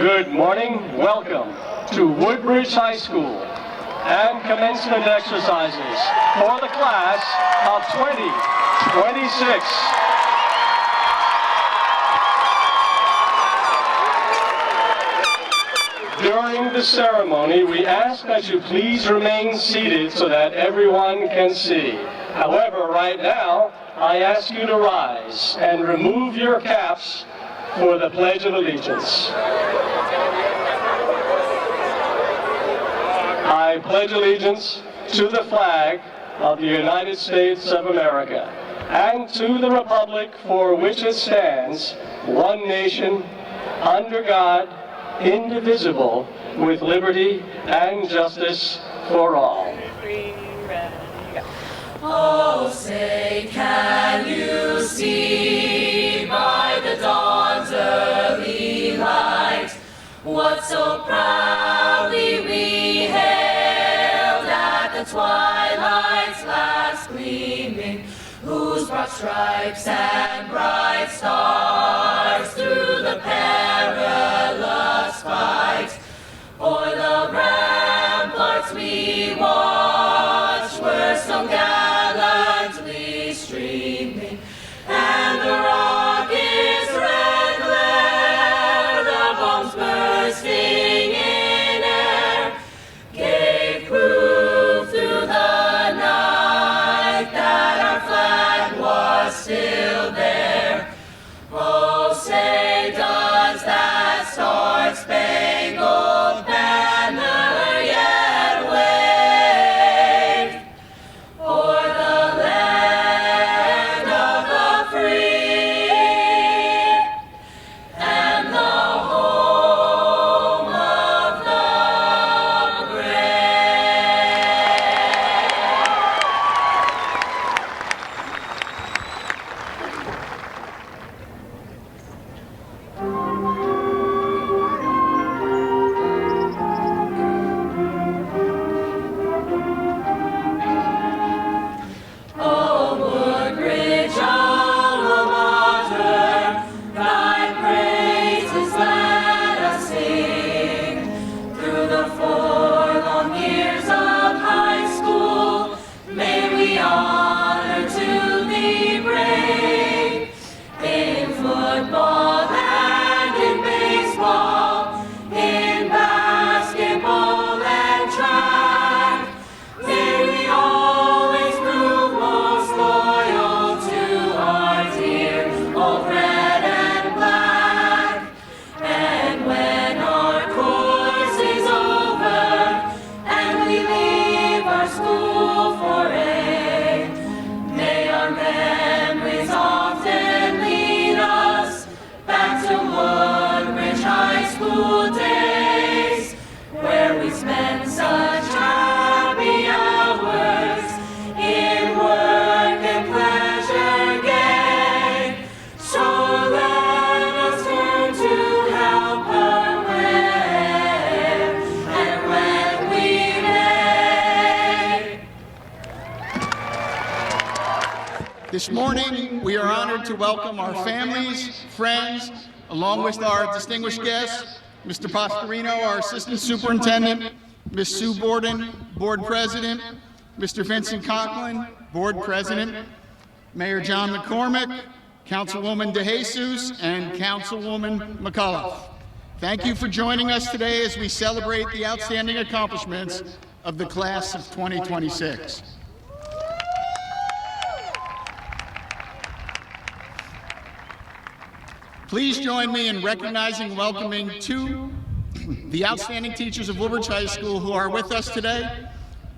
Good morning. Welcome to Woodbridge High School and commencement exercises for the class of 2026. During the ceremony, we ask that you please remain seated so that everyone can see. However, right now, I ask you to rise and remove your caps for the Pledge of Allegiance. I pledge allegiance to the flag of the United States of America and to the republic for which it stands, one nation, under God, indivisible, with liberty and justice for all. Oh, say, can you see by the dawn's early light what so proudly we hailed at the twilight's last gleaming, whose broad stripes and bright stars through the perilous fight o'er the ramparts we watched were so gallantly streaming, and the rocket's red glare, the bombs bursting in air, gave proof through the night that our flag was still there. Oh, say, does that star-spangled banner yet wave o'er the land of the free and the home of the Oh, Woodbridge, alma mater, thy praises let us sing. Through the 4 long years of high school, may we honor to thee bring. In football and in baseball, in basketball and track, may we always prove most loyal to our dear old red and black. And when our course is over and we leave our school for aid, may our memories often lead us back to Woodbridge High School days, where we spent such happy hours in work and pleasure gay. So let us turn to help her where and when we may. This morning, we are honored to welcome our families, friends, along with our distinguished guests, Mr. Pastorino, our Assistant Superintendent, Ms. Sue Borden, Board President, Mr. Vincent Conklin, Board President, Mayor John McCormick, Councilwoman DeJesus, and Councilwoman McCullough. Thank you for joining us today as we celebrate the outstanding accomplishments of the class of 2026. Please join me in recognizing and welcoming the outstanding teachers of Woodbridge High School who are with us today.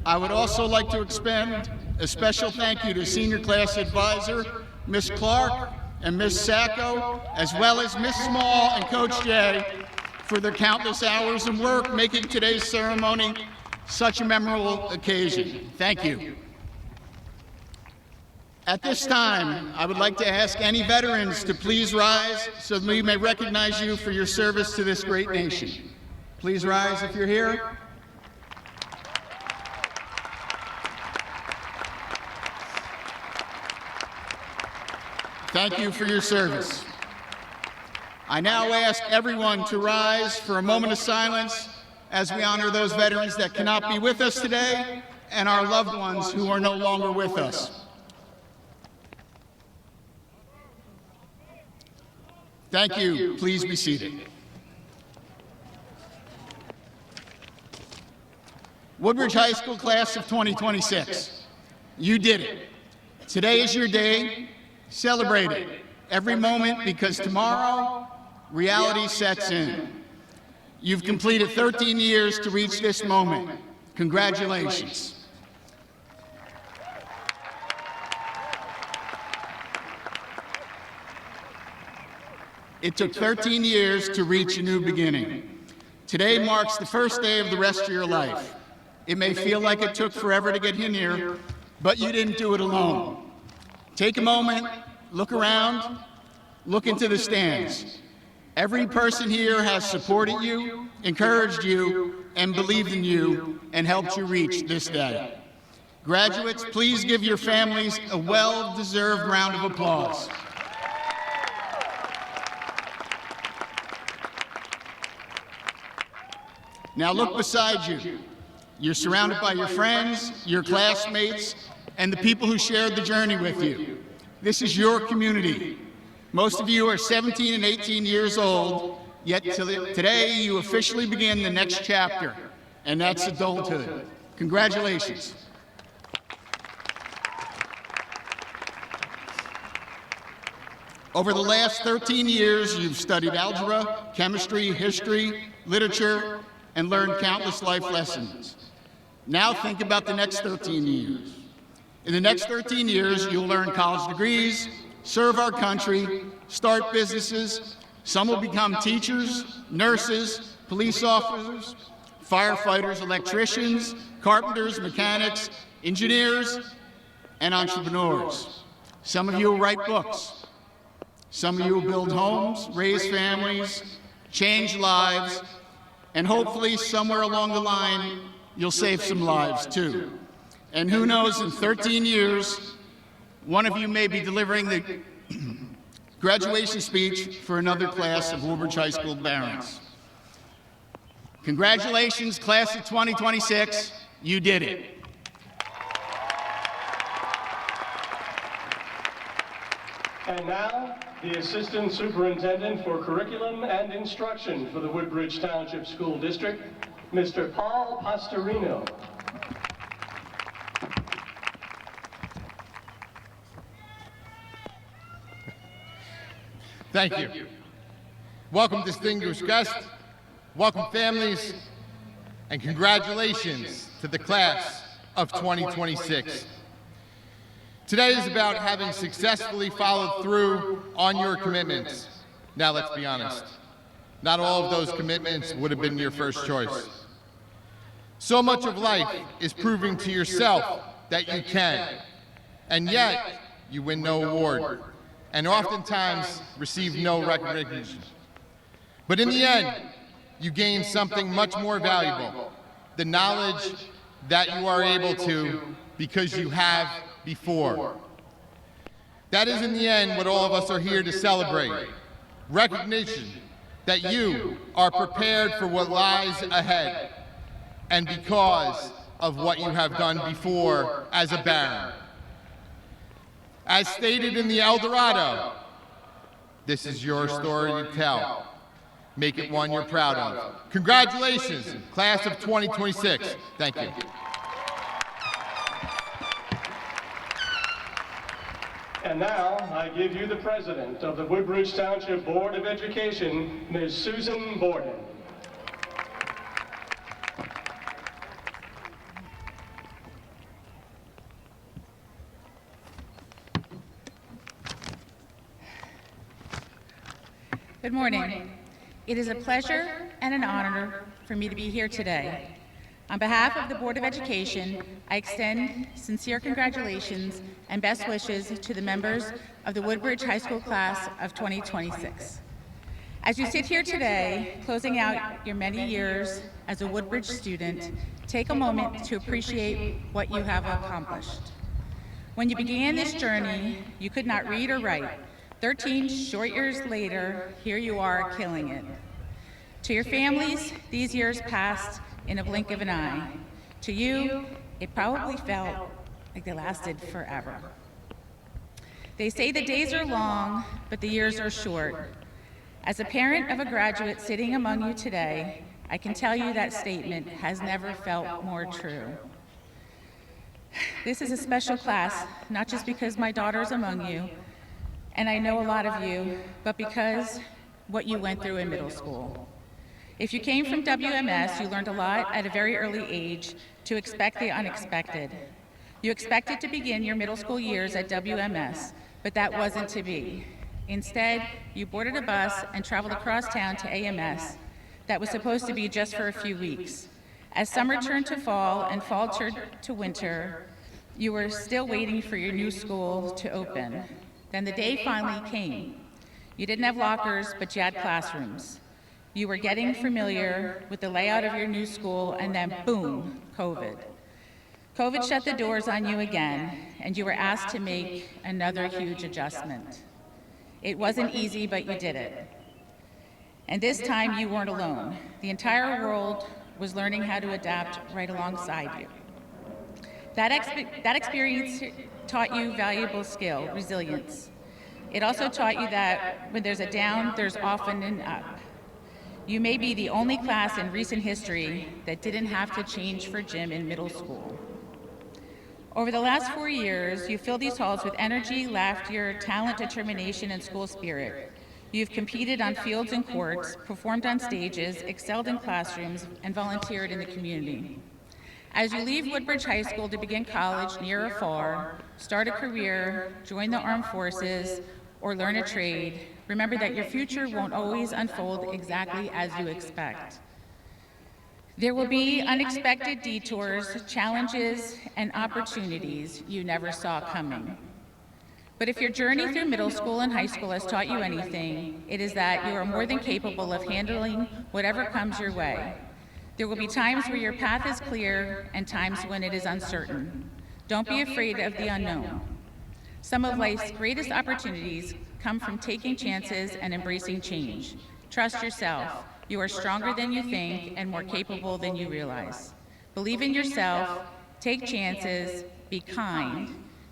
I would also like to extend a special thank you to Senior Class Advisor, Ms. Clark and Ms. Sacco, as well as Ms. Small and Coach Jay for their countless hours of work making today's ceremony such a memorable occasion. Thank you. At this time, I would like to ask any veterans to please rise so that we may recognize you for your service to this great nation. Please rise if you're here. Thank you for your service. I now ask everyone to rise for a moment of silence as we honor those veterans that cannot be with us today and our loved ones who are no longer with us. Thank you. Please be seated. Woodbridge High School class of 2026, you did it. Today is your day. Celebrate it every moment, because tomorrow, reality sets in. You've completed 13 years to reach this moment. Congratulations. It took 13 years to reach a new beginning. Today marks the first day of the rest of your life. It may feel like it took forever to get in here, but you didn't do it alone. Take a moment, look around, look into the stands. Every person here has supported you, encouraged you, and believed in you, and helped you reach this day. Graduates, please give your families a well-deserved round of applause. Now look beside you. You're surrounded by your friends, your classmates, and the people who shared the journey with you. This is your community. Most of you are 17 and 18 years old, yet today you officially begin the next chapter, and that's adulthood. Congratulations. Over the last 13 years, you've studied algebra, chemistry, history, literature, and learned countless life lessons. Now think about the next 13 years. In the next 13 years, you'll learn college degrees, serve our country, start businesses. Some will become teachers, nurses, police officers, firefighters, electricians, carpenters, mechanics, engineers, and entrepreneurs. Some of you will write books. Some of you will build homes, raise families, change lives, and hopefully somewhere along the line, you'll save some lives too. And who knows, in 13 years, one of you may be delivering the graduation speech for another class of Woodbridge High School Barons. Congratulations, class of 2026, you did it. And now, the Assistant Superintendent for Curriculum and Instruction for the Woodbridge Township School District, Mr. Paul Pastorino. Thank you. Welcome, distinguished guests, welcome families, and congratulations to the class of 2026. Today is about having successfully followed through on your commitments. Now let's be honest, not all of those commitments would have been your first choice. So much of life is proving to yourself that you can, and yet you win no award, and oftentimes receive no recognition. But in the end, you gain something much more valuable, the knowledge that you are able to because you have before. That is in the end what all of us are here to celebrate, recognition that you are prepared for what lies ahead, and because of what you have done before as a Baron. As stated in the El Dorado, this is your story to tell. Make it one you're proud of. Congratulations, class of 2026. Thank you. And now, I give you the President of the Woodbridge Township Board of Education, Ms. Susan Borden. Good morning. It is a pleasure and an honor for me to be here today. On behalf of the Board of Education, I extend sincere congratulations and best wishes to the members of the Woodbridge High School class of 2026. As you sit here today, closing out your many years as a Woodbridge student, take a moment to appreciate what you have accomplished. When you began this journey, you could not read or write, 13 short years later, here you are killing it. To your families, these years passed in a blink of an eye. To you, it probably felt like they lasted forever. They say the days are long, but the years are short. As a parent of a graduate sitting among you today, I can tell you that statement has never felt more true. This is a special class, not just because my daughter's among you, and I know a lot of you, but because what you went through in middle school. If you came from WMS, you learned a lot at a very early age to expect the unexpected. You expected to begin your middle school years at WMS, but that wasn't to be. Instead, you boarded a bus and traveled across town to AMS that was supposed to be just for a few weeks. As summer turned to fall and fall turned to winter, you were still waiting for your new school to open. Then the day finally came. You didn't have lockers, but you had classrooms. You were getting familiar with the layout of your new school, and then boom, COVID. COVID shut the doors on you again, and you were asked to make another huge adjustment. It wasn't easy, but you did it. And this time you weren't alone. The entire world was learning how to adapt right alongside you. That experience taught you valuable skill, resilience. It also taught you that when there's a down, there's often an up. You may be the only class in recent history that didn't have to change for gym in middle school. Over the last 4 years, you've filled these halls with energy, laughter, talent, determination, and school spirit. You've competed on fields and courts, performed on stages, excelled in classrooms, and volunteered in the community. As you leave Woodbridge High School to begin college near or far, start a career, join the armed forces, or learn a trade, remember that your future won't always unfold exactly as you expect. There will be unexpected detours, challenges, and opportunities you never saw coming. But if your journey through middle school and high school has taught you anything, it is that you are more than capable of handling whatever comes your way. There will be times where your path is clear and times when it is uncertain. Don't be afraid of the unknown. Some of life's greatest opportunities come from taking chances and embracing change. Trust yourself. You are stronger than you think and more capable than you realize. Believe in yourself, take chances, be kind,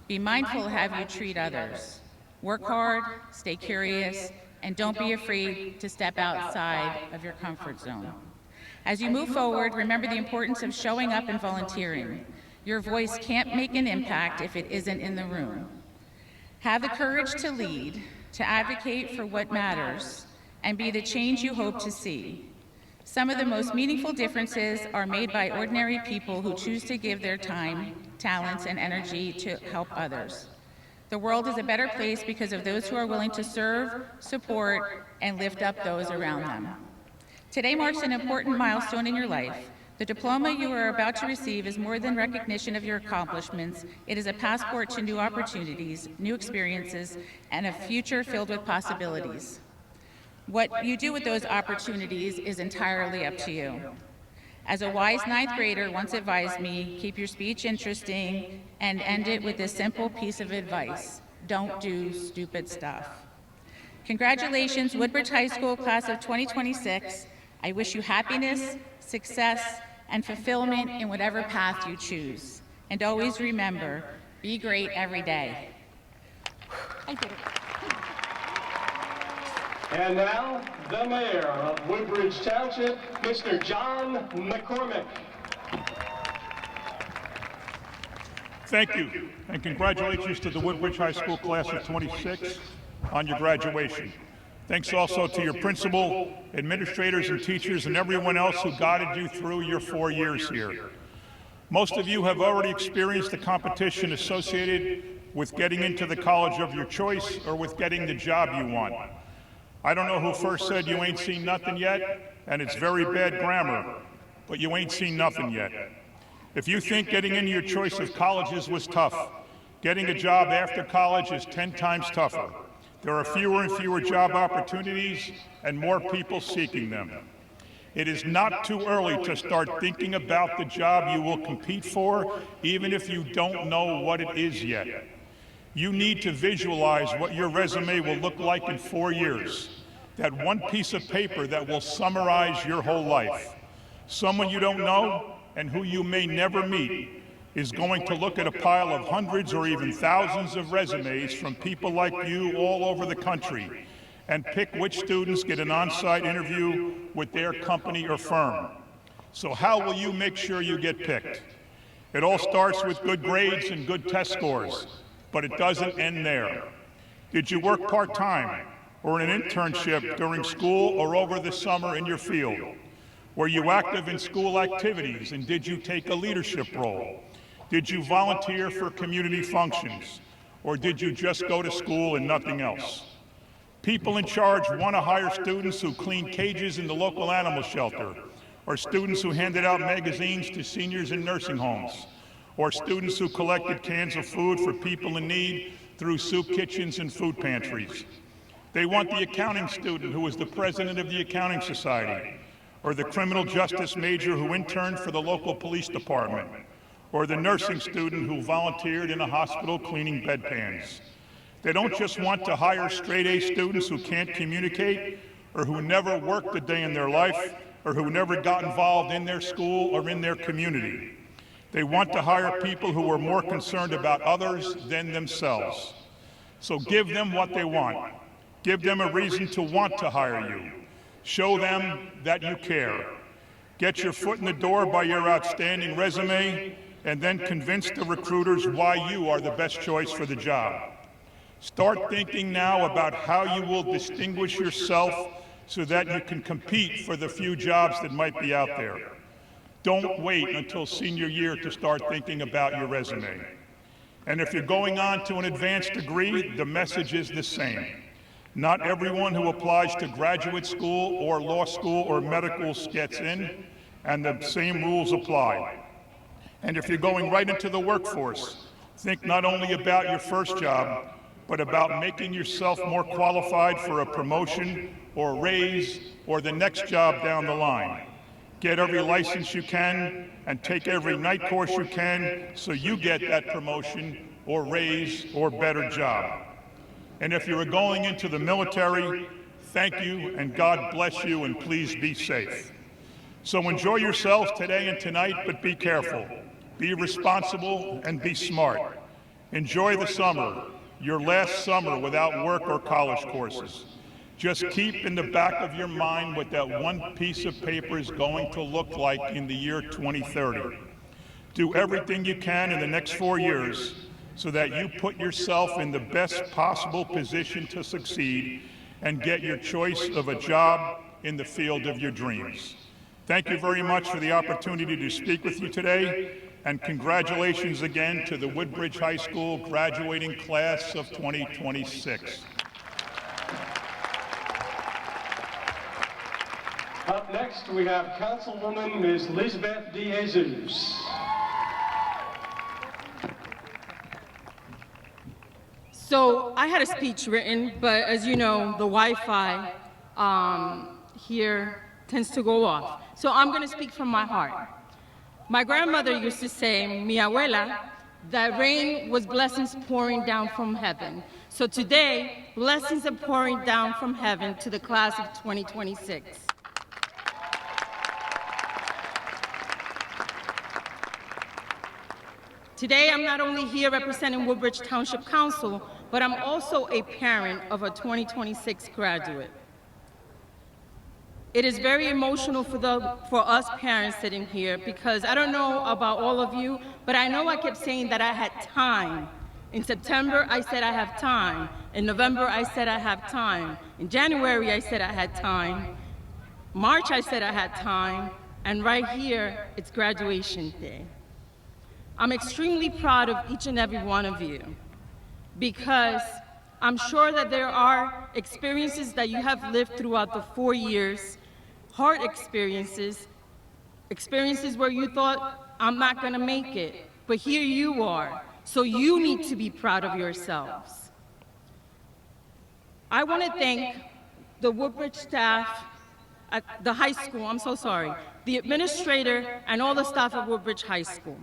be mindful of how you treat others. Work hard, stay curious, and don't be afraid to step outside of your comfort zone. As you move forward, remember the importance of showing up and volunteering. Your voice can't make an impact if it isn't in the room. Have the courage to lead, to advocate for what matters, and be the change you hope to see. Some of the most meaningful differences are made by ordinary people who choose to give their time, talents, and energy to help others. The world is a better place because of those who are willing to serve, support, and lift up those around them. Today marks an important milestone in your life. The diploma you are about to receive is more than recognition of your accomplishments. It is a passport to new opportunities, new experiences, and a future filled with possibilities. What you do with those opportunities is entirely up to you. As a wise ninth grader once advised me, keep your speech interesting and end it with this simple piece of advice: don't do stupid stuff. Congratulations, Woodbridge High School class of 2026. I wish you happiness, success, and fulfillment in whatever path you choose. And always remember, be great every day. I did it. And now, the mayor of Woodbridge Township, Mr. John McCormick. Thank you, and congratulations to the Woodbridge High School class of 26 on your graduation. Thanks also to your principal, administrators, and teachers, and everyone else who guided you through your 4 years here. Most of you have already experienced the competition associated with getting into the college of your choice or with getting the job you want. I don't know who first said you ain't seen nothing yet, and it's very bad grammar, but you ain't seen nothing yet. If you think getting into your choice of colleges was tough, getting a job after college is 10 times tougher. There are fewer and fewer job opportunities and more people seeking them. It is not too early to start thinking about the job you will compete for, even if you don't know what it is yet. You need to visualize what your resume will look like in 4 years. That one piece of paper that will summarize your whole life. Someone you don't know and who you may never meet is going to look at a pile of hundreds or even thousands of resumes from people like you all over the country and pick which students get an on-site interview with their company or firm. So how will you make sure you get picked? It all starts with good grades and good test scores, but it doesn't end there. Did you work part-time or in an internship during school or over the summer in your field? Were you active in school activities, and did you take a leadership role? Did you volunteer for community functions, or did you just go to school and nothing else? People in charge want to hire students who clean cages in the local animal shelter, or students who handed out magazines to seniors in nursing homes, or students who collected cans of food for people in need through soup kitchens and food pantries. They want the accounting student who was the president of the Accounting Society, or the criminal justice major who interned for the local police department, or the nursing student who volunteered in a hospital cleaning bedpans. They don't just want to hire straight-A students who can't communicate, or who never worked a day in their life, or who never got involved in their school or in their community. They want to hire people who are more concerned about others than themselves. So give them what they want. Give them a reason to want to hire you. Show them that you care. Get your foot in the door by your outstanding resume, and then convince the recruiters why you are the best choice for the job. Start thinking now about how you will distinguish yourself so that you can compete for the few jobs that might be out there. Don't wait until senior year to start thinking about your resume. And if you're going on to an advanced degree, the message is the same. Not everyone who applies to graduate school or law school or medical gets in, and the same rules apply. And if you're going right into the workforce, think not only about your first job, but about making yourself more qualified for a promotion or a raise or the next job down the line. Get every license you can and take every night course you can so you get that promotion or raise or better job. And if you're going into the military, thank you and God bless you, and please be safe. So enjoy yourselves today and tonight, but be careful. Be responsible and be smart. Enjoy the summer, your last summer without work or college courses. Just keep in the back of your mind what that one piece of paper is going to look like in the year 2030. Do everything you can in the next 4 years so that you put yourself in the best possible position to succeed and get your choice of a job in the field of your dreams. Thank you very much for the opportunity to speak with you today, and congratulations again to the Woodbridge High School graduating class of 2026. Up next, we have Councilwoman Ms. Lisbeth De Jesus. So I had a speech written, but as you know, the Wi-Fi here tends to go off. So I'm going to speak from my heart. My grandmother used to say, mi abuela, that rain was blessings pouring down from heaven. So today, blessings are pouring down from heaven to the class of 2026. Today, I'm not only here representing Woodbridge Township Council, but I'm also a parent of a 2026 graduate. It is very emotional for us parents sitting here, because I don't know about all of you, but I know I kept saying that I had time. In September, I said I have time. In November, I said I have time. In January, I said I had time. March, I said I had time. And right here, it's graduation day. I'm extremely proud of each and every one of you, because I'm sure that there are experiences that you have lived throughout the 4 years, hard experiences, experiences where you thought, I'm not going to make it, but here you are, so you need to be proud of yourselves. I want to thank the Woodbridge staff at the high school, the administrator, and all the staff at Woodbridge High School.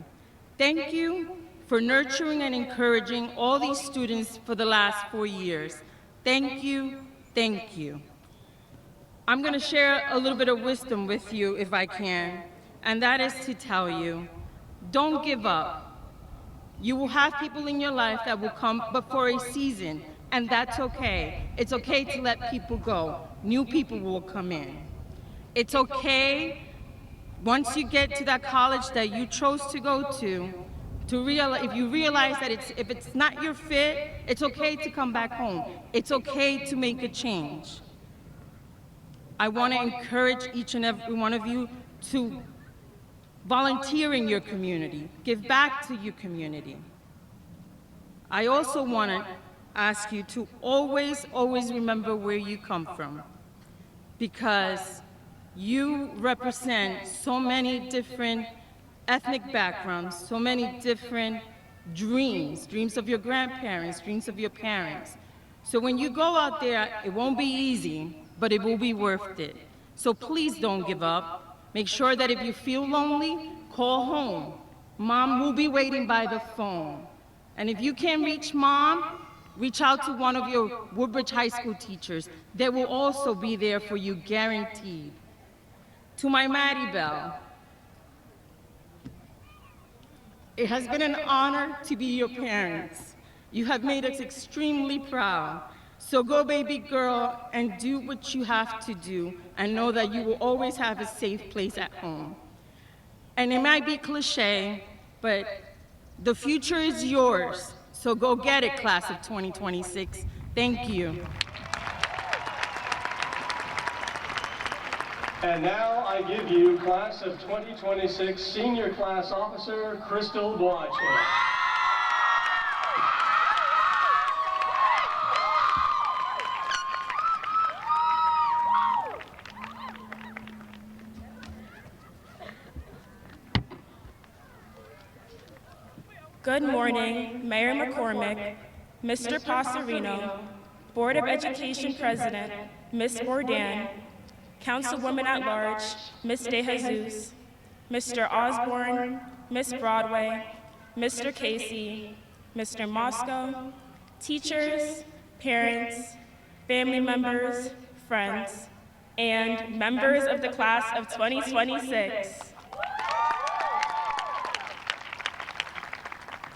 Thank you for nurturing and encouraging all these students for the last 4 years. Thank you, thank you. I'm going to share a little bit of wisdom with you if I can, and that is to tell you, don't give up. You will have people in your life that will come but for a season, and that's okay. It's okay to let people go. New people will come in. It's okay, once you get to that college that you chose to go to realize, if you realize that if it's not your fit, it's okay to come back home. It's okay to make a change. I want to encourage each and every one of you to volunteer in your community, give back to your community. I also want to ask you to always, always remember where you come from, because you represent so many different ethnic backgrounds, so many different dreams of your grandparents, dreams of your parents. So when you go out there, it won't be easy, but it will be worth it. So please don't give up. Make sure that if you feel lonely, call home. Mom will be waiting by the phone. And if you can't reach Mom, reach out to one of your Woodbridge High School teachers. They will also be there for you, guaranteed. To my Maddie Bell, it has been an honor to be your parents. You have made us extremely proud. So go, baby girl, and do what you have to do, and know that you will always have a safe place at home. And it might be cliche, but the future is yours. So go get it, class of 2026. Thank you. And now I give you class of 2026 senior class officer, Crystal Boache. Good morning, Mayor McCormick, Mr. Passerino, Board of Education President, Ms. Bourdain, Councilwoman at Large, Ms. DeJesus, Mr. Osborne, Ms. Broadway, Mr. Casey, Mr. Moscow, teachers, parents, family members, friends, and members of the class of 2026.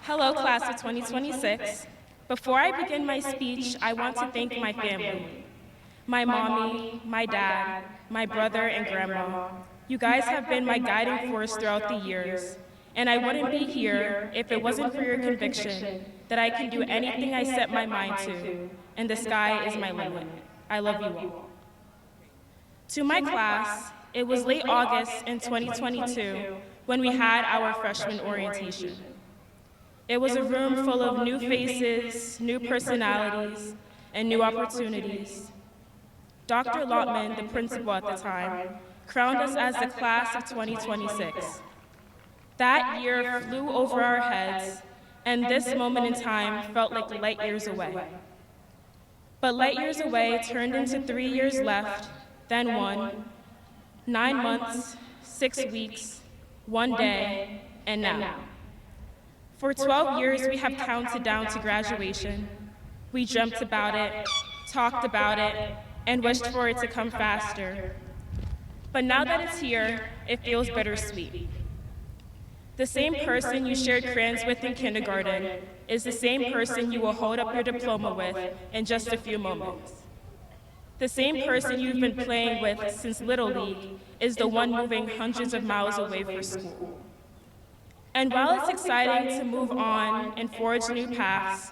Hello, class of 2026. Before I begin my speech, I want to thank my family. My mommy, my dad, my brother, and grandma. You guys have been my guiding force throughout the years, and I wouldn't be here if it wasn't for your conviction that I can do anything I set my mind to, and the sky is my limit. I love you all. To my class, it was late August in 2022 when we had our freshman orientation. It was a room full of new faces, new personalities, and new opportunities. Dr. Lotman, the principal at the time, crowned us as the class of 2026. That year flew over our heads, and this moment in time felt like light years away. But light years away turned into 3 years left, then 1, 9 months, 6 weeks, 1 day, and now. For 12 years, we have counted down to graduation. We dreamt about it, talked about it, and wished for it to come faster. But now that it's here, it feels bittersweet. The same person you shared crayons with in kindergarten is the same person you will hold up your diploma with in just a few moments. The same person you've been playing with since Little League is the one moving hundreds of miles away for school. And while it's exciting to move on and forge new paths,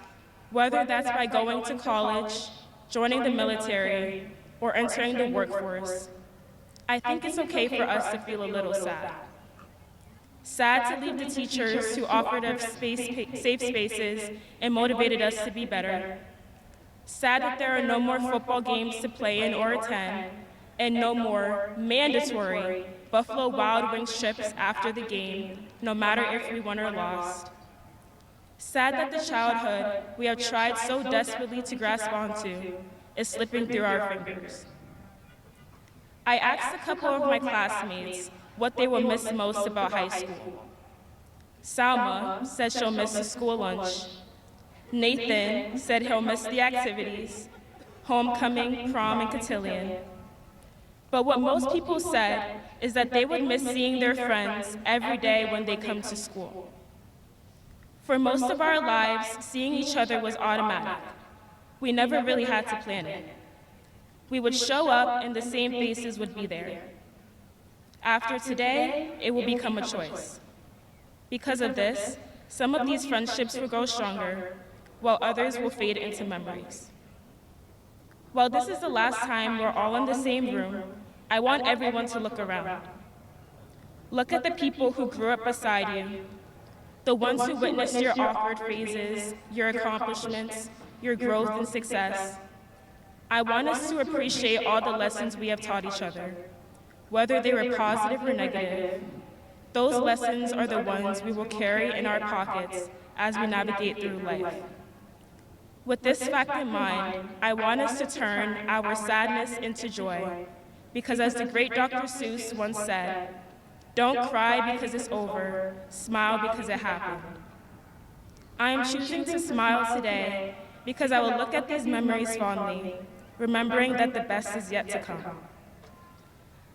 whether that's by going to college, joining the military, or entering the workforce, I think it's okay for us to feel a little sad. Sad to leave the teachers who offered us safe spaces and motivated us to be better. Sad that there are no more football games to play in or attend, and no more mandatory Buffalo Wild Wings trips after the game, no matter if we won or lost. Sad that the childhood we have tried so desperately to grasp onto is slipping through our fingers. I asked a couple of my classmates what they will miss most about high school. Salma said she'll miss the school lunch. Nathan said he'll miss the activities, homecoming, prom, and cotillion. But what most people said is that they would miss seeing their friends every day when they come to school. For most of our lives, seeing each other was automatic. We never really had to plan it. We would show up and the same faces would be there. After today, it will become a choice. Because of this, some of these friendships will grow stronger, while others will fade into memories. While this is the last time we're all in the same room, I want everyone to look around. Look at the people who grew up beside you, the ones who witnessed your awkward phases, your accomplishments, your growth and success. I want us to appreciate all the lessons we have taught each other, whether they were positive or negative. Those lessons are the ones we will carry in our pockets as we navigate through life. With this fact in mind, I want us to turn our sadness into joy, because as the great Dr. Seuss once said, "Don't cry because it's over, smile because it happened." I am choosing to smile today because I will look at these memories fondly, remembering that the best is yet to come.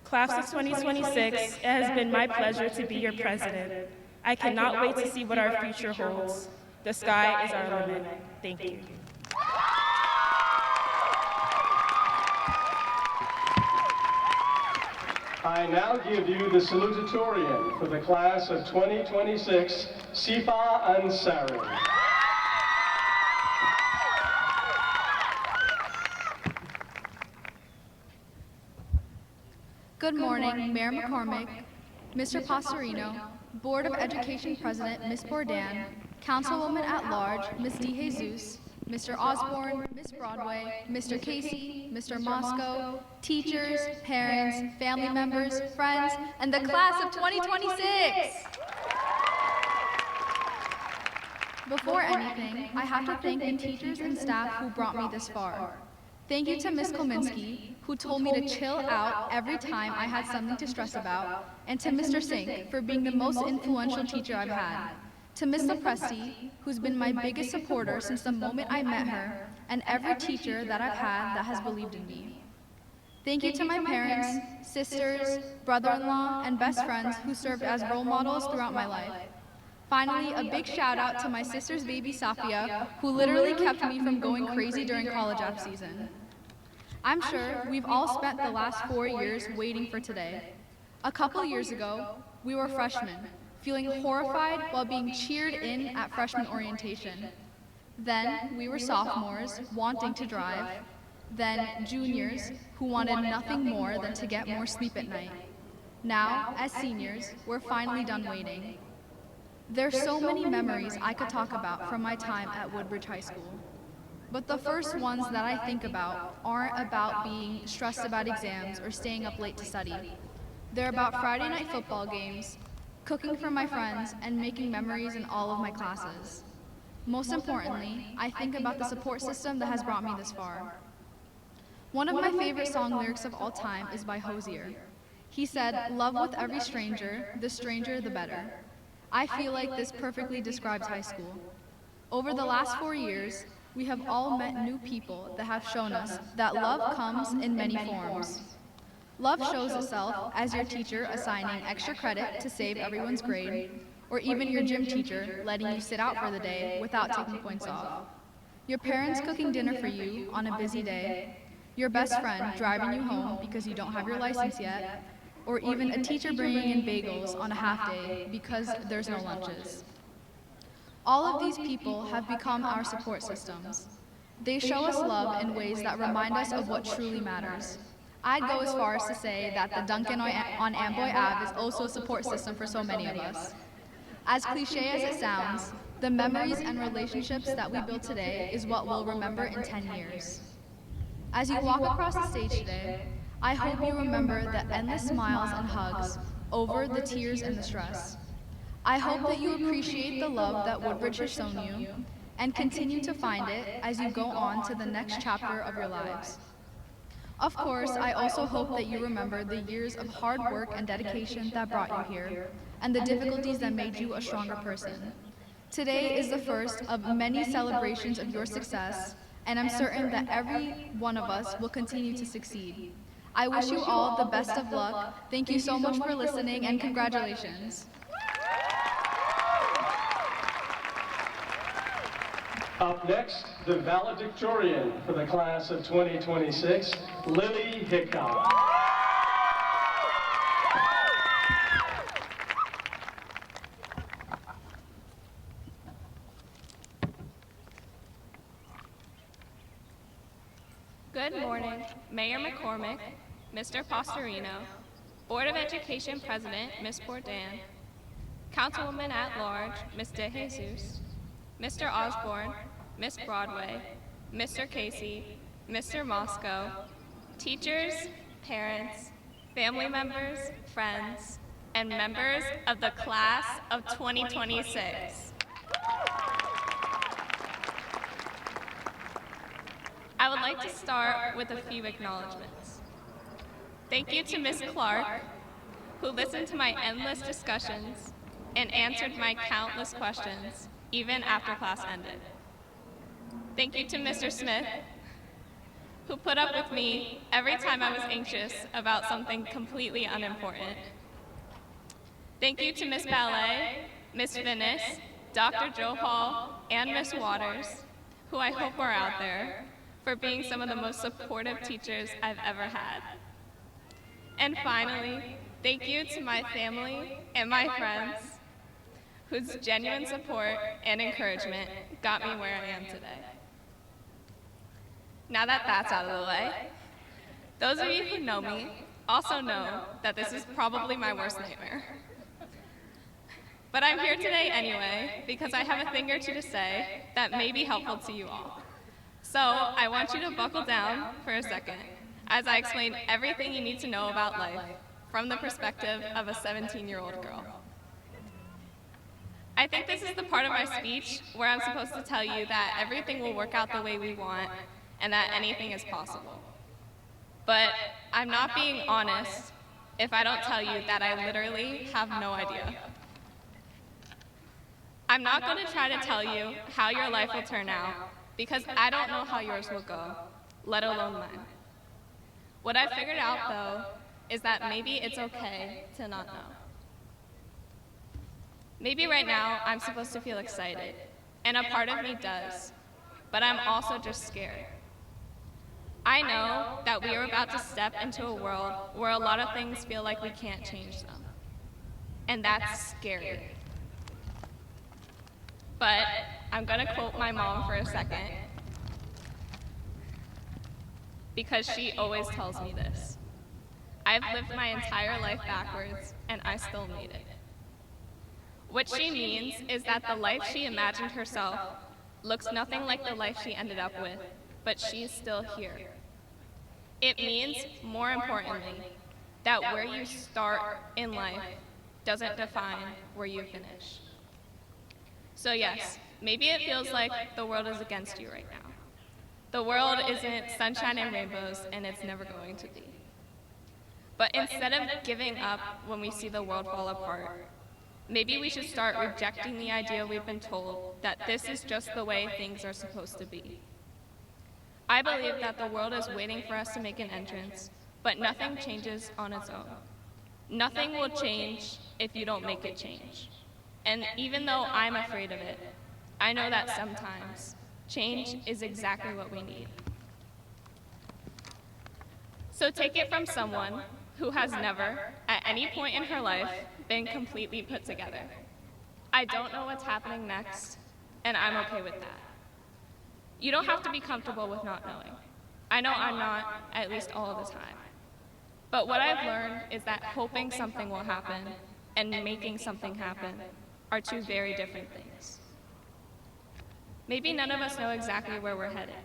Class of 2026, it has been my pleasure to be your president. I cannot wait to see what our future holds. The sky is our limit. Thank you. I now give you the salutatorian for the class of 2026, Sifa Ansari. Good morning, Mayor McCormick, Mr. Pastorino, Board of Education President, Ms. Bourdain, Councilwoman at Large, Ms. DeJesus, Mr. Osborne, Ms. Broadway, Mr. Casey, Mr. Moscow, teachers, parents, family members, friends, and the class of 2026. Before anything, I have to thank the teachers and staff who brought me this far. Thank you to Ms. Kominski, who told me to chill out every time I had something to stress about, and to Mr. Sink for being the most influential teacher I've had. To Ms. Lepresti, who's been my biggest supporter since the moment I met her, and every teacher that I've had that has believed in me. Thank you to my parents, sisters, brother-in-law, and best friends who served as role models throughout my life. Finally, a big shout out to my sister's baby, Safia, who literally kept me from going crazy during college app season. I'm sure we've all spent the last 4 years waiting for today. A couple years ago, we were freshmen, feeling horrified while being cheered in at freshman orientation. Then we were sophomores, wanting to drive. Then juniors, who wanted nothing more than to get more sleep at night. Now, as seniors, we're finally done waiting. There's so many memories I could talk about from my time at Woodbridge High School. But the first ones that I think about aren't about being stressed about exams or staying up late to study. They're about Friday night football games, cooking for my friends, and making memories in all of my classes. Most importantly, I think about the support system that has brought me this far. One of my favorite song lyrics of all time is by Hosier. He said, "Love with every stranger, the stranger the better." I feel like this perfectly describes high school. Over the last 4 years, we have all met new people that have shown us that love comes in many forms. Love shows itself as your teacher assigning extra credit to save everyone's grade, or even your gym teacher letting you sit out for the day without taking points off. Your parents cooking dinner for you on a busy day, your best friend driving you home because you don't have your license yet, or even a teacher bringing in bagels on a half day because there's no lunches. All of these people have become our support systems. They show us love in ways that remind us of what truly matters. I'd go as far as to say that the Dunkin' on Amboy Ave is also a support system for so many of us. As cliche as it sounds, the memories and relationships that we build today is what we'll remember in 10 years. As you walk across the stage today, I hope you remember the endless smiles and hugs over the tears and the stress. I hope that you appreciate the love that Woodbridge has shown you and continue to find it as you go on to the next chapter of your lives. Of course, I also hope that you remember the years of hard work and dedication that brought you here, and the difficulties that made you a stronger person. Today is the first of many celebrations of your success, and I'm certain that every one of us will continue to succeed. I wish you all the best of luck. Thank you so much for listening, and congratulations. Up next, the valedictorian for the class of 2026, Lily Hickok. Good morning, Mayor McCormick, Mr. Pastorino, Board of Education President, Ms. Bourdain, Councilwoman at Large, Ms. De Jesus, Mr. Osborne, Ms. Broadway, Mr. Casey, Mr. Moscow, teachers, parents, family members, friends, and members of the class of 2026. I would like to start with a few acknowledgements. Thank you to Ms. Clark, who listened to my endless discussions and answered my countless questions, even after class ended. Thank you to Mr. Smith, who put up with me every time I was anxious about something completely unimportant. Thank you to Ms. Ballet, Ms. Finnis, Dr. Joe Hall, and Ms. Waters, who I hope are out there, for being some of the most supportive teachers I've ever had. And finally, thank you to my family and my friends, whose genuine support and encouragement got me where I am today. Now that that's out of the way, those of you who know me also know that this is probably my worst nightmare. But I'm here today anyway because I have a thing or two to say that may be helpful to you all. So I want you to buckle down for a second as I explain everything you need to know about life from the perspective of a 17-year-old girl. I think this is the part of my speech where I'm supposed to tell you that everything will work out the way we want and that anything is possible. But I'm not being honest if I don't tell you that I literally have no idea. I'm not going to try to tell you how your life will turn out because I don't know how yours will go, let alone mine. What I figured out, though, is that maybe it's okay to not know. Maybe right now I'm supposed to feel excited, and a part of me does, but I'm also just scared. I know that we are about to step into a world where a lot of things feel like we can't change them, and that's scary. But I'm going to quote my mom for a second, because she always tells me this. I've lived my entire life backwards, and I still made it. What she means is that the life she imagined herself looks nothing like the life she ended up with, but she's still here. It means, more importantly, that where you start in life doesn't define where you finish. So yes, maybe it feels like the world is against you right now. The world isn't sunshine and rainbows, and it's never going to be. But instead of giving up when we see the world fall apart, maybe we should start rejecting the idea we've been told that this is just the way things are supposed to be. I believe that the world is waiting for us to make an entrance, but nothing changes on its own. Nothing will change if you don't make it change. And even though I'm afraid of it, I know that sometimes change is exactly what we need. So take it from someone who has never, at any point in her life, been completely put together. I don't know what's happening next, and I'm okay with that. You don't have to be comfortable with not knowing. I know I'm not, at least all of the time. But what I've learned is that hoping something will happen and making something happen are two very different things. Maybe none of us know exactly where we're headed,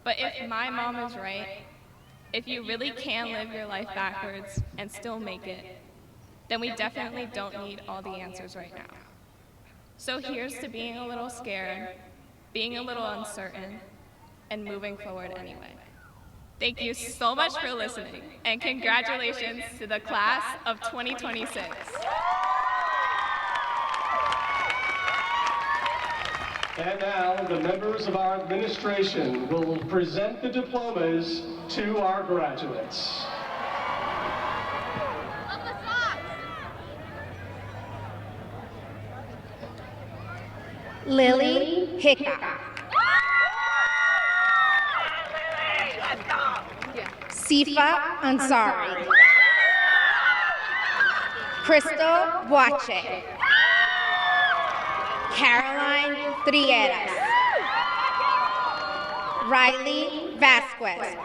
but if my mom is right, if you really can live your life backwards and still make it, then we definitely don't need all the answers right now. So here's to being a little scared, being a little uncertain, and moving forward anyway. Thank you so much for listening, and congratulations to the class of 2026. And now, the members of our administration will present the diplomas to our graduates. Lily Hickok. Sifa Ansari. Crystal Boache. Caroline Trieras. Riley Vasquez.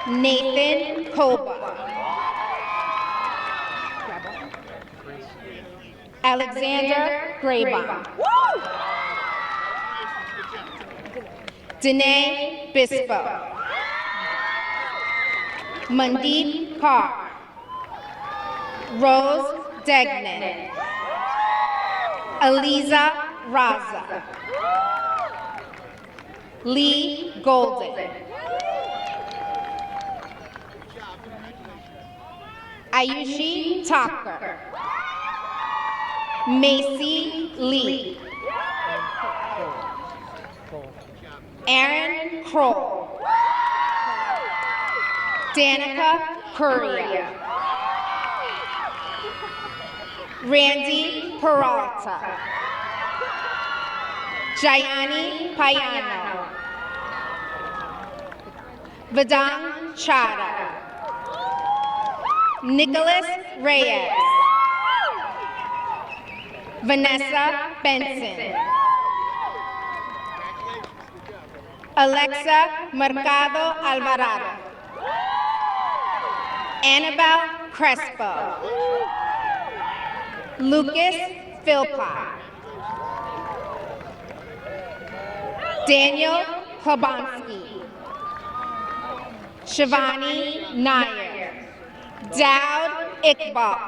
Nathan Koba. Alexander Graybon. Danae Bispo. Mandeep Kaur. Rose Degnan. Aliza Raza. Lee Golden. Ayushi Tucker. Macy Lee. Aaron Kroll. Danica Correa. Randy Peralta. Jayani Payano. Vedang Chada. Nicholas Reyes. Vanessa Benson. Alexa Mercado Alvarado. Annabelle Crespo. Lucas Philpott. Daniel Klobonsky. Shivani Nair. Daud Iqbal.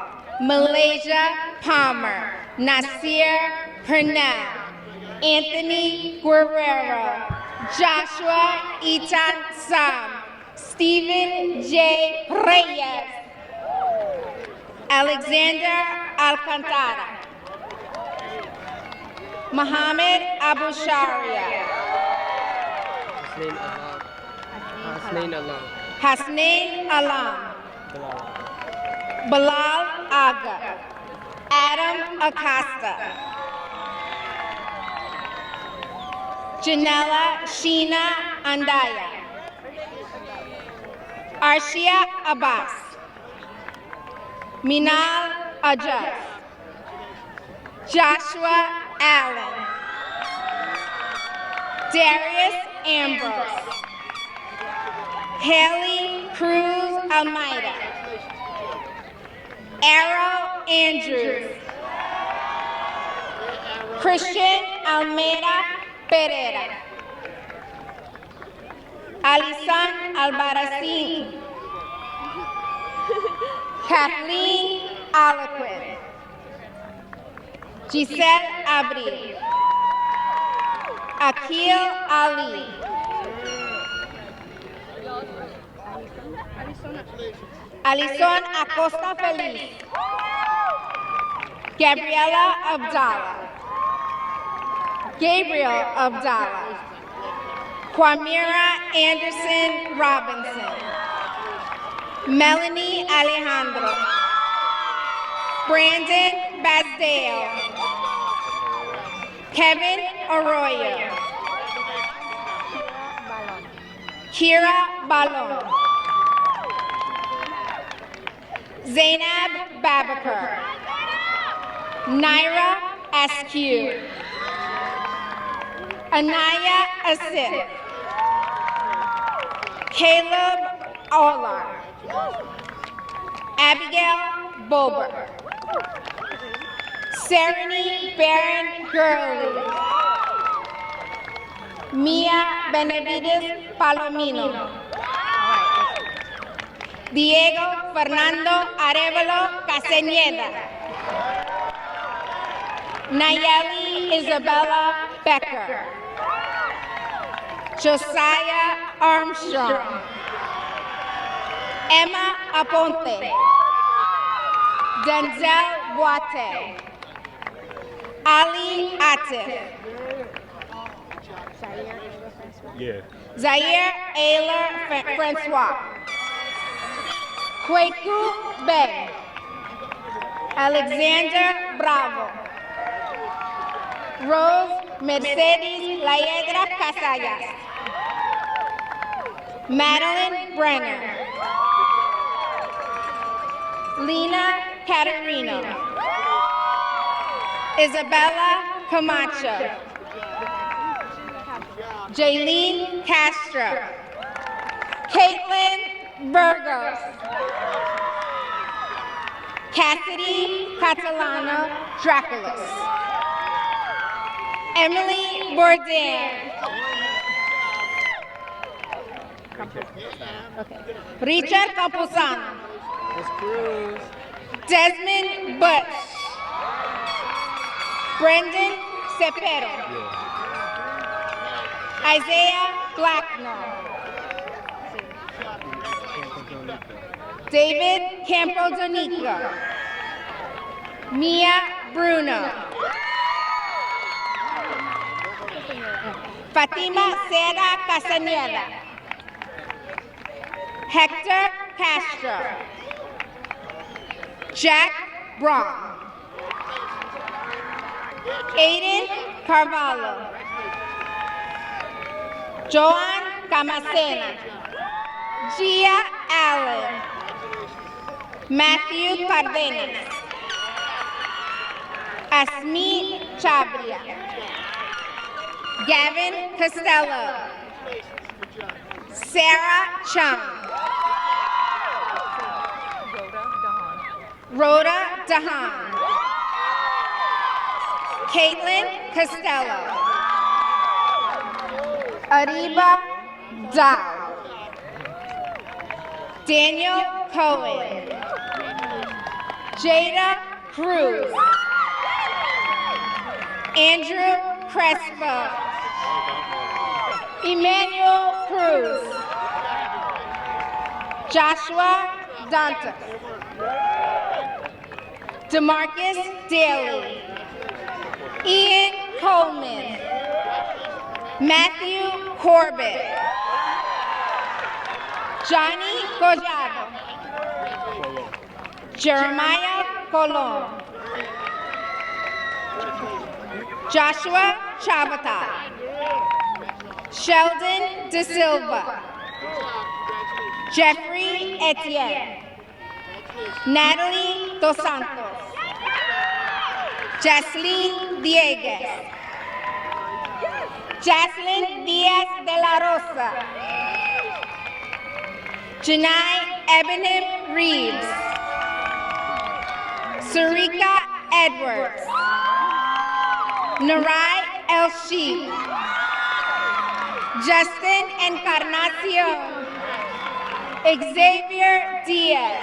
Malaysia Palmer. Nasir Purnell. Anthony Guerrero. Joshua Itan Sam. Stephen J. Reyes. Alexander Alcantara. Mohammed Abu Sharia. Hasnain Alam. Bilal Aga. Adam Acosta. Janella Sheena Andaya. Arshia Abbas. Minal Ajaz. Joshua Allen. Darius Ambrose. Haley Cruz Almeida. Arrow Andrews. Christian Almeida Pereira. Alisan Albarracin. Kathleen Aliquin. Giselle Abril. Akil Ali. Alison Acosta Feliz. Gabriela Abdallah. Gabriel Abdallah. Quamira Anderson Robinson. Melanie Alejandro. Brandon Basdale. Kevin Arroyo. Kira Balon. Zainab Babakar. Naira Askew. Anaya Asif. Caleb Olar. Abigail Bober. Sereny Baron Gurley. Mia Benavides Palomino. Diego Fernando Arevalo Caseñeda. Nayeli Isabella Becker. Josiah Armstrong. Emma Aponte. Denzel Boate. Ali At. Atif. Yeah. Zaire Ayler Francois. Kweku Bey. Alexander Bravo. Rose Mercedes Laedra Casallas. Madeline Brenner. Lena Caterino. Isabella Camacho. Jaylene Castro. Caitlin Burgos. Cassidy Catalano Draculas. Emily Bourdain. Richard Campuzano. Desmond Bush. Brendan Cepero. Isaiah Blacknell. David Campodonico. Mia Bruno. Fatima Serra Casaneda. Hector Castro. Jack Braun. Aiden Carvalho. Joan Camacena. Gia Allen. Matthew Cardenas. Asmi Chabria. Gavin Costello. Sarah Chung. Rhoda Dahan. Caitlin Costello. Ariba Dow. Daniel Cohen. Jada Cruz. Andrew Crespo. Emmanuel Cruz. Joshua Dantas. DeMarcus Daly. Ian Coleman. Matthew Corbett. Johnny Collado. Jeremiah Colon. Joshua Chabata. Sheldon De Silva. Jeffrey Etienne. Natalie Dos Santos. Jaslyn Dieguez. Jaslyn Diaz de la Rosa. Janai Ebenem Reeves. Sarika Edwards. Narai El Sheikh. Justin Encarnacion. Xavier Diaz.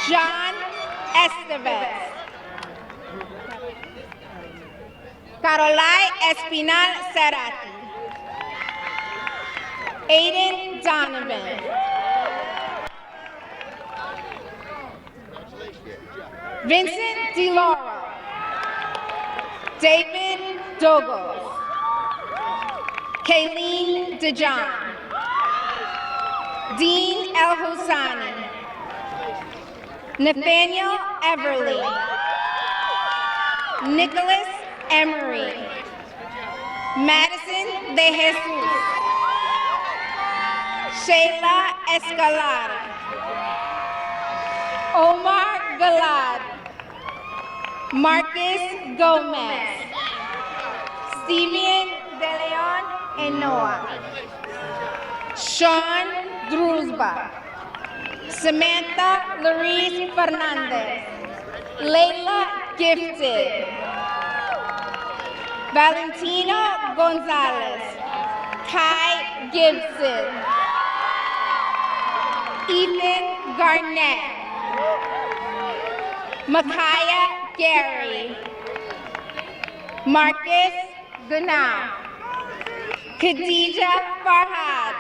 John Estevez. Carolai Espinal Cerati. Aiden Donovan. Vincent DeLauro. David Dogos. Kayleen DeJohn. Dean El Husani. Nathaniel Everly. Nicholas Emery. Madison De Jesus. Shayla Escalada. Omar Galad. Marcus Gomez. Steven De Leon Enoa. Sean Druzba. Samantha Louise Fernandez. Layla Gifted. Valentino Gonzalez. Kai Gibson. Ethan Garnett. Micaiah Gary. Marcus Gunnar. Khadija Farhad.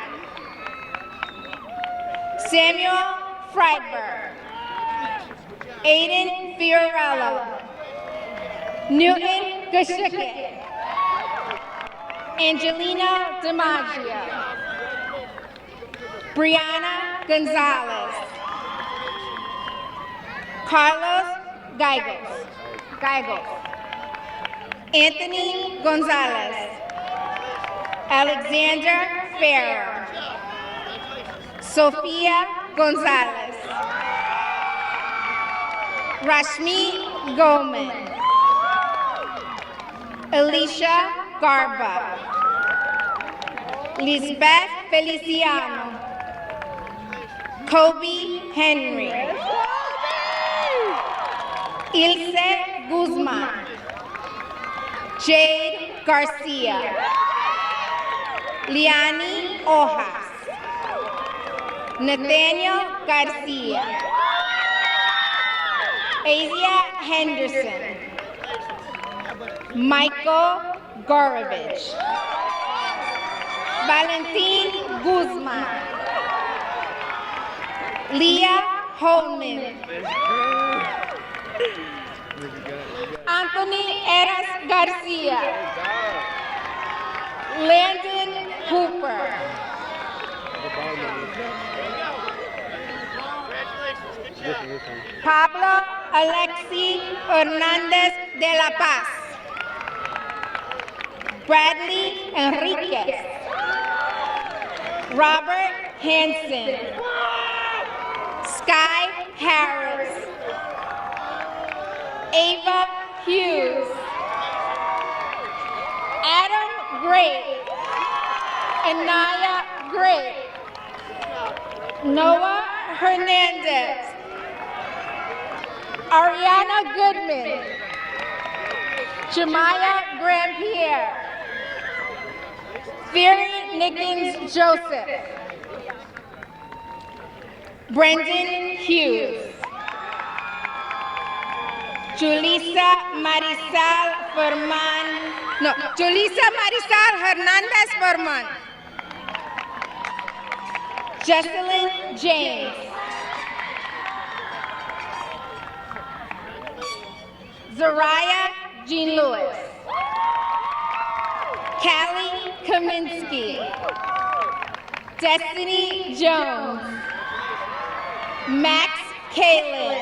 Samuel Friedberg. Aiden Fiorello. Newton Gashike. Angelina DiMaggio. Brianna Gonzalez. Carlos Gallegos. Anthony Gonzalez. Alexander Farrer. Sofia Gonzalez. Rashmi Goldman. Alicia Garba. Lisbeth Feliciano. Kobe Henry. Ilse Guzman. Jade Garcia. Liani Ojas. Nathaniel Garcia. Asia Henderson. Michael Gorovich. Valentin Guzman. Leah Holman. Anthony Eras Garcia. Landon Hooper. Pablo Alexi Hernandez de la Paz. Bradley Enriquez. Robert Hansen. Sky Harris. Ava Hughes. Adam Gray. Anaya Gray. Noah Hernandez. Ariana Goodman. Jemiah Grandpierre. Theory Nickens Joseph. Brendan Hughes. Julissa Marisal Hernandez Furman. Jesselyn James. Zariah Jean Lewis. Callie Kaminsky. Destiny Jones. Max Kalin.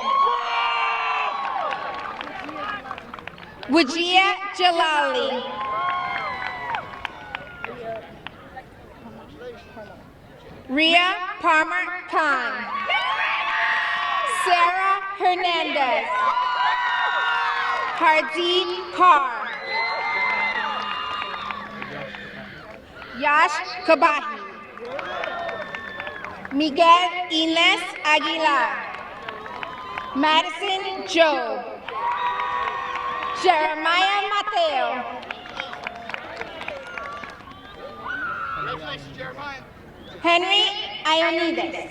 Wajia Jalali. Ria Palmer Khan. Sarah Hernandez. Hardeep Kaur. Yash Kabahi. Miguel Ines Aguilar. Madison Job. Jeremiah Mateo. Henry Ionides.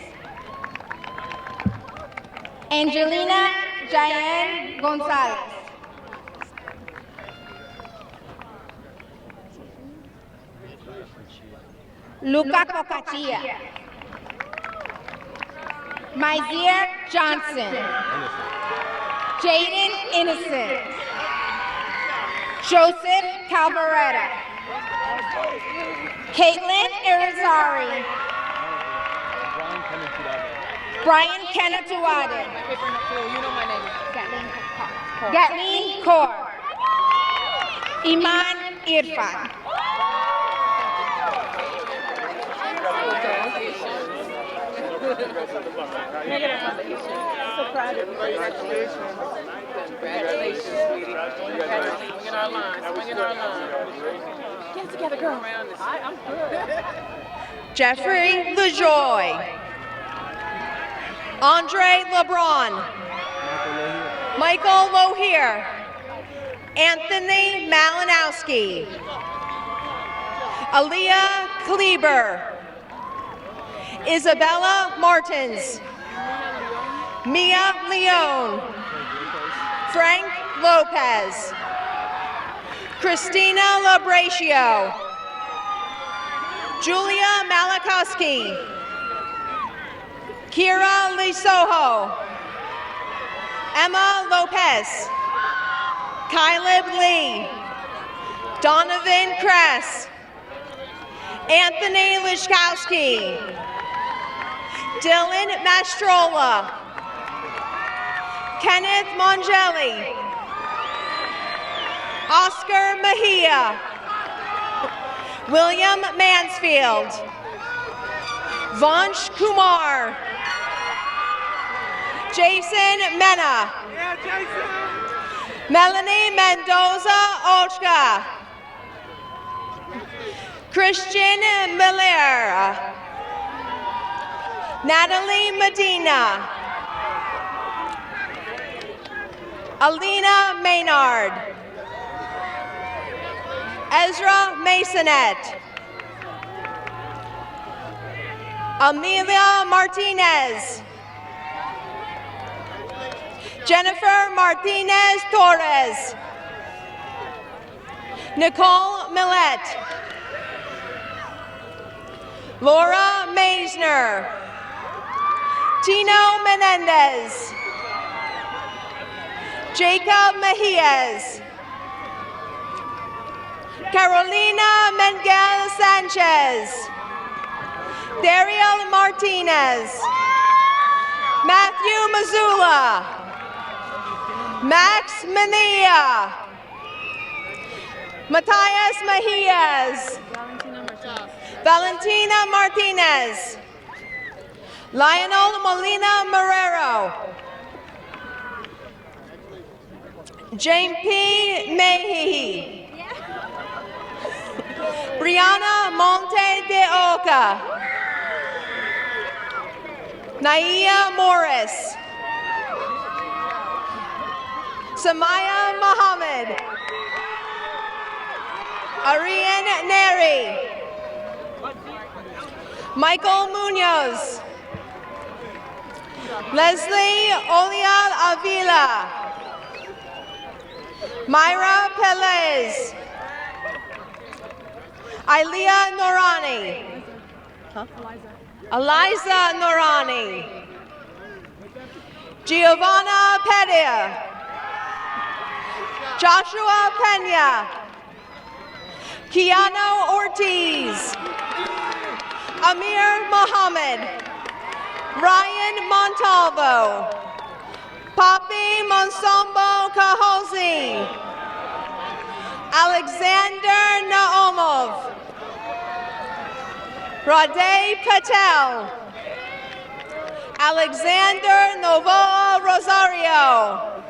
Angelina Jayan Gonzalez. Luca Cocachia. Myzier Johnson. Jaden Innocent. Joseph Calvaretta. Caitlin Irizarry. Brian Kenatuade. Gatlin Kaur. Iman Irfan. Congratulations, sweetie. Congratulations. Swing in our line. Swing in our line. Get it together, girl. I'm good. Jeffrey LaJoy. Andre LeBron. Michael Lohier. Anthony Malinowski. Aaliyah Kleber. Isabella Martins. Mia Leone. Frank Lopez. Christina Labratio. Julia Malakowski. Kira Lisoho. Emma Lopez. Kyleb Lee. Donovan Kress, Anthony Liszkowski, Dylan Mastrola, Kenneth Mongelli, Oscar Mejia, William Mansfield, Vansh Kumar, Jason Mena, Melanie Mendoza Ochka, Christian Miller, Natalie Medina, Alina Maynard, Ezra Masonet, Amelia Martinez, Jennifer Martinez Torres, Nicole Millett, Laura Meisner, Tino Menendez, Jacob Mejias, Carolina Miguel Sanchez, Dariel Martinez, Matthew Mazula, Max Mania, Matthias Mejias, Valentina Martinez, Lionel Molina Marrero, Jane P. Mehi, Brianna Monte de Oca, Naia Morris, Samaya Mohammed, Ariane Neri, Michael Munoz, Leslie Olial Avila, Myra Pelez, Ilea Norani, Eliza Norani, Giovanna Pedia, Joshua Pena, Keanu Ortiz, Amir Mohammed, Ryan Montalvo, Papi Monsombo Kahozi, Alexander Naomov, Radhe Patel, Alexander Novoa Rosario,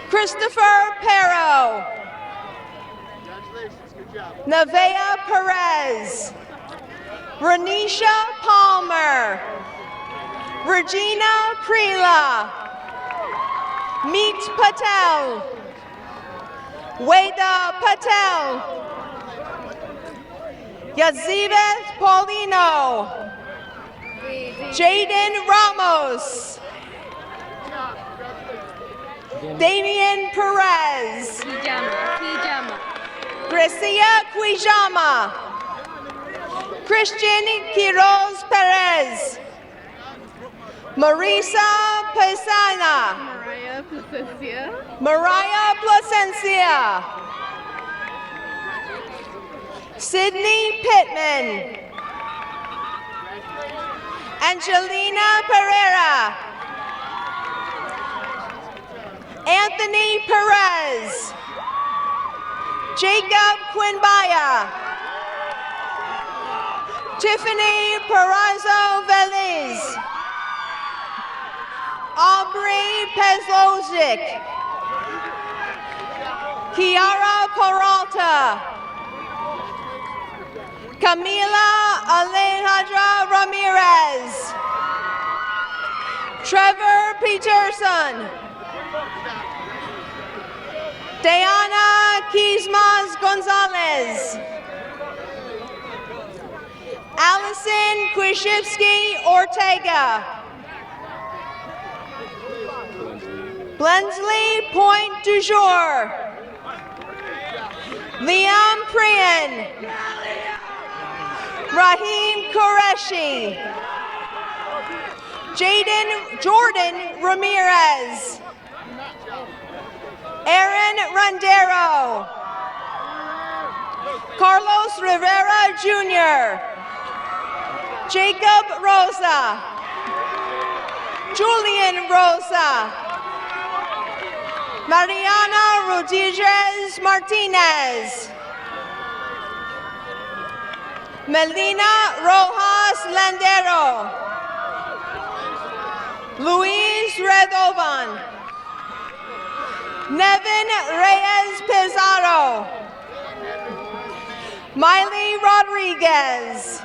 Christopher Perro, Nevea Perez, Renisha Palmer, Regina Krila, Meet Patel, Weda Patel, Yazibeth Paulino, Jaden Ramos, Damian Perez, Gracia Quijama, Christian Quiroz Perez, Marisa Pesana, Mariah Placencia, Sydney Pittman, Angelina Pereira, Anthony Perez, Jacob Quinbaya, Tiffany Perazzo Veliz, Aubrey Pezlozic, Kiara Peralta, Camila Alejandra Ramirez, Trevor Peterson, Diana Quizmas Gonzalez, Allison Kwishivsky Ortega, Blensley Point du Jour, Liam Priyan, Raheem Qureshi, Jordan Ramirez, Aaron Rondero, Carlos Rivera Jr., Jacob Rosa, Julian Rosa, Mariana Rodriguez Martinez, Melina Rojas Landero, Luis Redovan, Nevin Reyes Pizarro, Miley Rodriguez,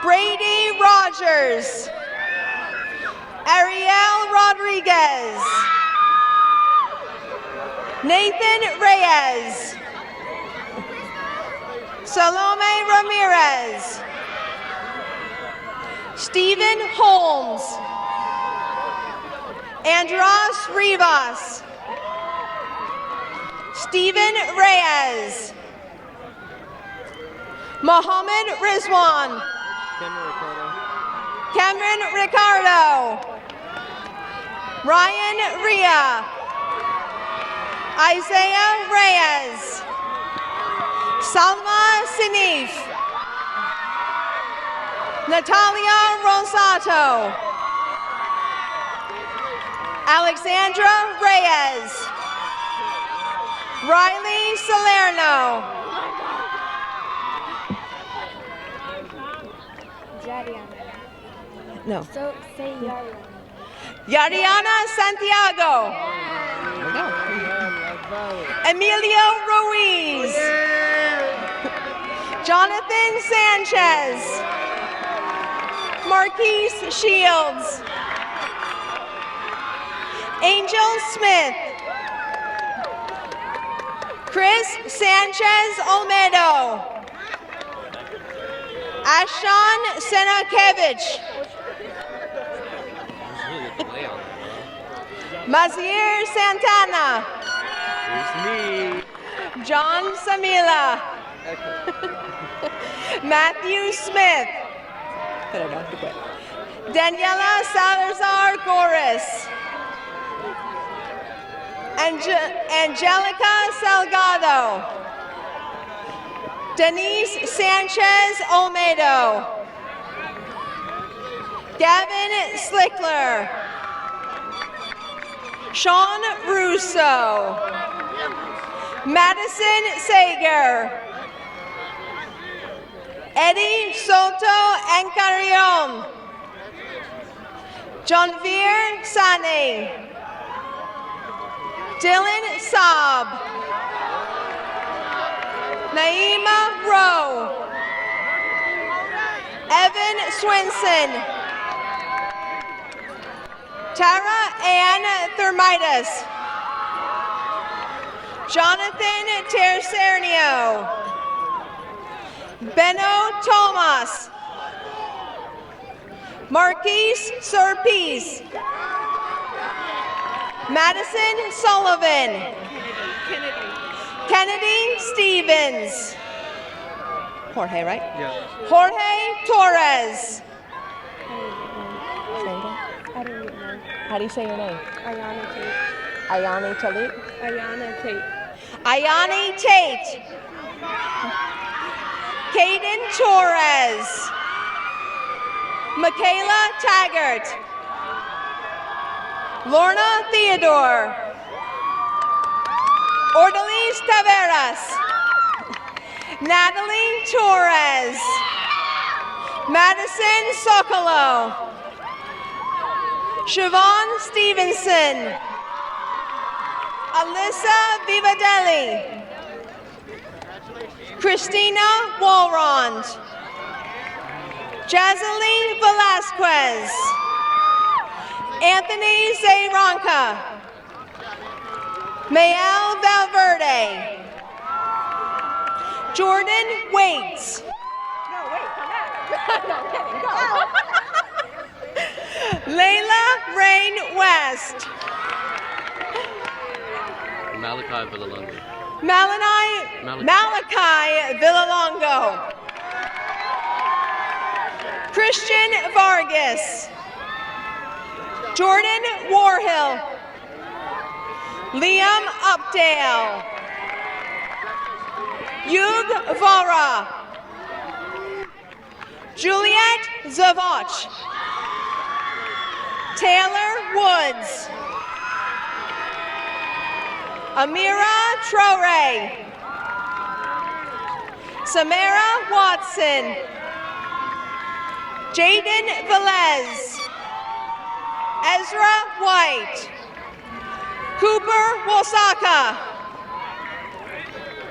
Brady Rogers, Ariel Rodriguez, Nathan Reyes, Salome Ramirez, Stephen Holmes, Andras Rivas, Stephen Reyes, Mohammed Rizwan, Cameron Ricardo, Ryan Ria, Isaiah Reyes, Salma Sinif, Natalia Rosato, Alexandra Reyes, Riley Salerno, no. So say Yariana Santiago, Emilio Ruiz, Jonathan Sanchez, Marquise Shields, Angel Smith, Chris Sanchez Olmedo, Ashon Senakevich, Mazier Santana, John Samila, Matthew Smith, Daniela Salazar Goris, Angelica Salgado, Denise Sanchez Olmedo, Gavin Slickler, Sean Russo, Madison Sager, Eddie Soto Encarrion, Johnvir Sane, Dylan Saab, Naima Rowe, Evan Swinson, Tara Ann Thermitis, Jonathan Tercernio, Benno Thomas, Marquise Serpice, Madison Sullivan, Kennedy Stevens, Jorge, right? Yeah. Jorge Torres. How do you say your name? Ayana Tate. Ayani Talit? Ayana Tate. Ayani Tate. Caden Torres. Michaela Taggart. Lorna Theodore. Ordelis Taveras. Natalie Torres. Madison Sokolow. Siobhan Stevenson. Alyssa Vivadelli. Christina Walrond. Jazalee Velasquez. Anthony Zayronka. Mael Valverde. Jordan Waits. No, wait, come back. No, I'm kidding, go. Layla Rain West. Malachi Villalongo. Malachi Villalongo. Christian Vargas. Jordan Warhill. Liam Updale. Yug Vara. Juliet Zavoch. Taylor Woods. Amira Traore. Samara Watson. Jaden Velez. Ezra White. Cooper Wasaka.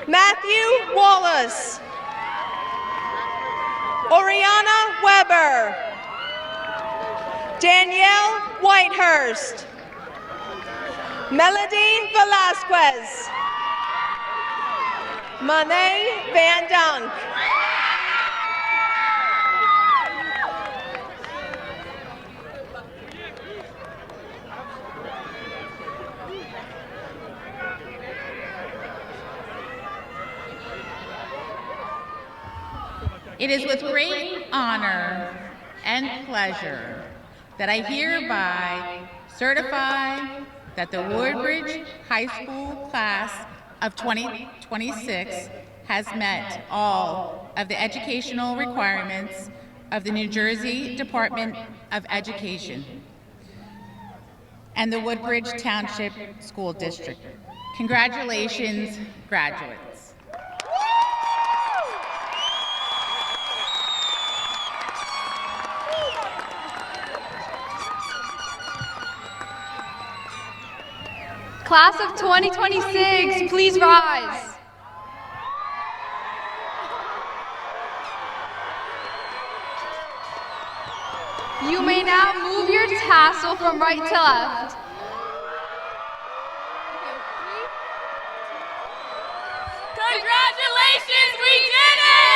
Matthew Wallace. Oriana Weber. Danielle Whitehurst. Melody Velasquez. Monet Van Dunk. It is with great honor and pleasure that I hereby certify that the Woodbridge High School class of 2026 has met all of the educational requirements of the New Jersey Department of Education and the Woodbridge Township School District. Congratulations, graduates. Class of 2026, please rise. You may now move your tassel from right to left. Congratulations, we did it!